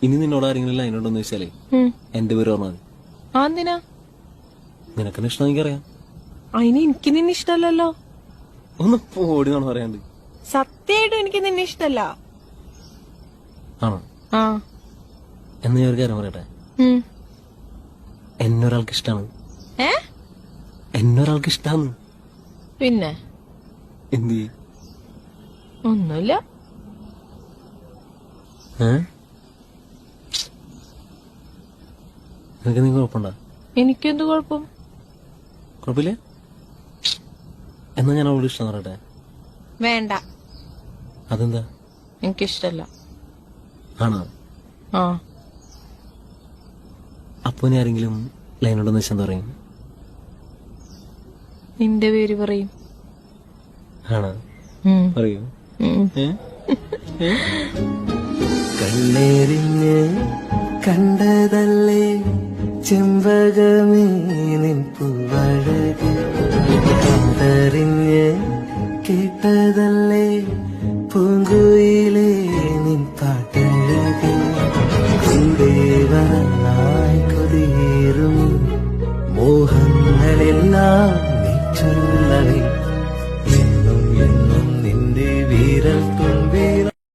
ഇനി നിന്നോട് ആരെങ്കിലും ലൈനുണ്ടോന്ന് ചോദിച്ചാലേ എന്റെ പേര് പറഞ്ഞാൽ എന്തിനാ നിനക്കെന്നെ ഇഷ്ടം എനിക്കറിയാം. അതിന് എനിക്ക് നിന്നെ ഇഷ്ടല്ലോ. ഒന്ന് പോടി എന്നാണ് പറയാണ്ട്. സത്യമായിട്ടും എനിക്ക് നിന്നെ ഇഷ്ടല്ല. ആണോ? ആ എന്ന് ഞാൻ ഒരു കാര്യം പറയട്ടെ, എന്നൊരാൾക്ക് ഇഷ്ടാണ്. എന്നൊരാൾക്ക് ഇഷ്ടാണ്. പിന്നെ എന്ത് ഒന്നുമില്ല. നിനക്ക് നീ കുഴപ്പമുണ്ടോ? എനിക്കെന്ത് കുഴപ്പം? കുഴപ്പമില്ല. എന്നാ ഞാൻ അവളോട് ഇഷ്ടം പറയട്ടെ. വേണ്ട. അതെന്താ? എനിക്കിഷ്ടല്ല. ആണോ? ആ അപ്പൊ ഇനി ആരെങ്കിലും ലൈനുണ്ടെന്ന് വെച്ചാൽ എന്താ പറയും? നിന്റെ പേര് പറയും. ആണോ? പറയൂ. കണ്ണേറിഞ്ഞ് കണ്ടതല്ലേ ചെമ്പകമേ നിൻ പൂവഴക്, കണ്ടറിഞ്ഞ് കേട്ടതല്ലേ പൂങ്കുയിലേ നിൻ പാട്ടഴക്, കൂടെ വരാനായി കൊതിയേറും മോഹങ്ങളെല്ലാം നീ ചൊല്ലവേ, എന്നും എന്നും നിന്റെ വീരൽ